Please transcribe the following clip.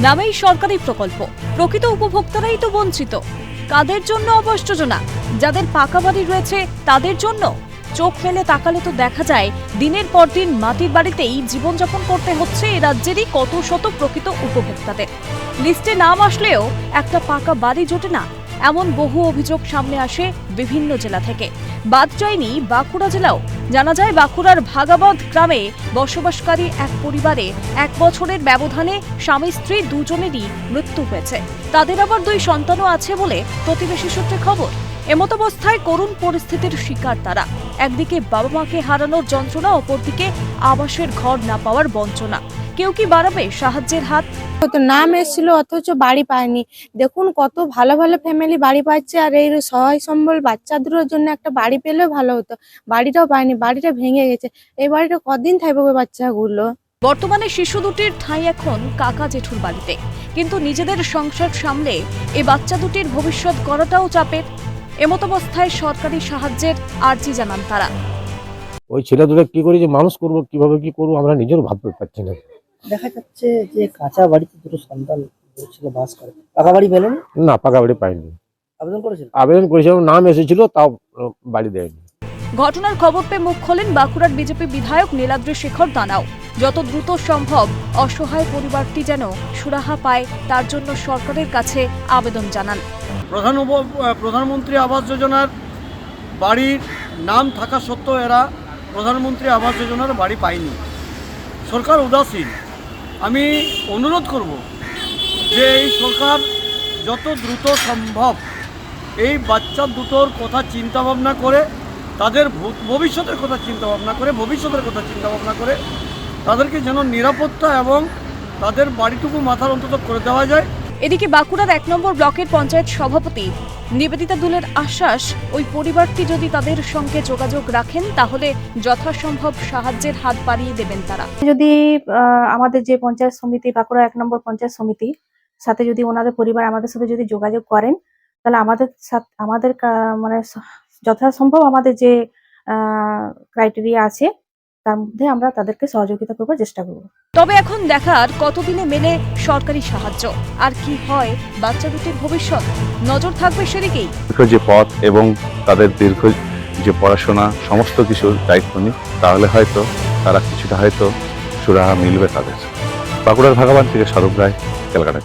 নামেই সরকারি প্রকল্প, প্রকৃত উপভোক্তারাই তো বঞ্চিত। কাদের জন্য আবাস যোজনা? যাদের পাকা বাড়ি রয়েছে তাদের জন্য। চোখ মেলে তাকালে তো দেখা যায় দিনের পর দিন মাটির বাড়িতেই জীবনযাপন করতে হচ্ছে এ রাজ্যেরই কত শত প্রকৃত উপভোক্তাদের। লিস্টে নাম আসলেও একটা পাকা বাড়ি জোটে না, এমন বহু অভিযোগ সামনে আসে বিভিন্ন জেলা থেকে। বাদ যায়নি বাঁকুড়া জেলাও। জানা যায় বাঁকুড়ার ভাগাবত গ্রামে বসবাসকারী এক পরিবারে 1 বছরের ব্যবধানে স্বামী স্ত্রী দুজনেরই মৃত্যু হয়েছে। তাদের আবার 2 সন্তানও আছে বলে প্রতিবেশী সূত্রে খবর। এমতাবস্থায় করুণ পরিস্থিতির শিকার তারা। একদিকে বাবা মাকে হারানোর যন্ত্রণা, অপরদিকে আবাসের ঘর না পাওয়ার বঞ্চনা। কেউ কি বাড়াবে সাহায্যের হাত? তো নাম এসেছিল অথচ বাড়ি পায়নি। দেখুন কত ভালো ভালো ফ্যামিলি বাড়ি পাচ্ছে, আর এই সহায় সম্বল বাচ্চাদের জন্য একটা বাড়ি পেলেও ভালো হতো। বাড়িটাও পায়নি, বাড়িটা ভেঙে গেছে। এই বাড়িটা কদিন থাকবে বাচ্চাগুলো? বর্তমানে শিশু দুটির ঠাঁই এখন কাকা জেঠুর বাড়িতে, কিন্তু নিজেদের সংসার সামলে এ বাচ্চা দুটির ভবিষ্যৎ গড়াটাও চাপের। এমতাবস্থায় সরকারি সাহায্যের আর্জি জানান তারা। ওই ছেলে দুটো কি করে যে মানুষ করবো, কিভাবে কি করবো আমরা নিজেরও ভাবতে পারছি না। দেখা যাচ্ছে যে কাঁচা বাড়িতে দুটো সন্তান ছিল বাস করে, পাকা বাড়ি পেলেন না, পাকা বাড়ি পাইনি। আবেদন করেছিল, আবেদন করেছিলাম, নাম এসেছিল, তাও বাড়ি দেয়নি। ঘটনার খবর পেয়ে মুখ খোলেন বাঁকুড়ার বিজেপি বিধায়ক নীলাদ্রি শেখর দানাও। যত দ্রুত সম্ভব অসহায় পরিবারটি যেন সুরাহা পায় তার জন্য সরকারের কাছে আবেদন জানান। প্রধানমন্ত্রী আবাস যোজনার বাড়ির নাম থাকা সত্ত্বেও এরা প্রধানমন্ত্রী আবাস যোজনার বাড়ি পায়নি। সরকার উদাসীন। আমি অনুরোধ করব যে এই সরকার যত দ্রুত সম্ভব এই বাচ্চা দুটোর কথা চিন্তা ভাবনা করে, তাদের ভবিষ্যতের কথা চিন্তা ভাবনা করে তাদেরকে যেন নিরাপত্তা এবং তাদের বাড়িটুকু মাথার অন্তত করে দেওয়া যায়। এদিকে বাঁকুড়ার 1 নম্বর ব্লকের পঞ্চায়েত সভাপতি নিবেদিতা দুলের আশ্বাস, ওই পরিবারটি যদি তাদের সঙ্গে যোগাযোগ রাখেন তাহলে যথাসম্ভব সাহায্যের হাত বাড়িয়ে দেবেন তারা। যদি আমাদের যে পঞ্চায়েত সমিতি, বাঁকুড়া 1 নম্বর পঞ্চায়েত সমিতি সাথে যদি ওনাদের পরিবার আমাদের সাথে যদি যোগাযোগ করেন, তাহলে আমাদের মানে যথাসম্ভব আমাদের যে ক্রাইটেরিয়া আছে তার মধ্যে আমরা তাদেরকে সহযোগিতা করবার চেষ্টা করব। তবে এখন দেখার কতদিনে মেলে সরকারি সাহায্য, আর কি হয় বাচ্চা দুটির ভবিষ্যৎ। নজর থাকবে সেদিকেই। যে পথ এবং তাদের দীর্ঘ যে পড়াশোনা সমস্ত কিছু দায়িত্ব নিই, তাহলে হয়তো তারা কিছুটা হয়তো সুরাহা মিলবে তাদের। বাঁকুড়ার ভাগাবান থেকে স্বরূপ রায়, ক্যালকাটা।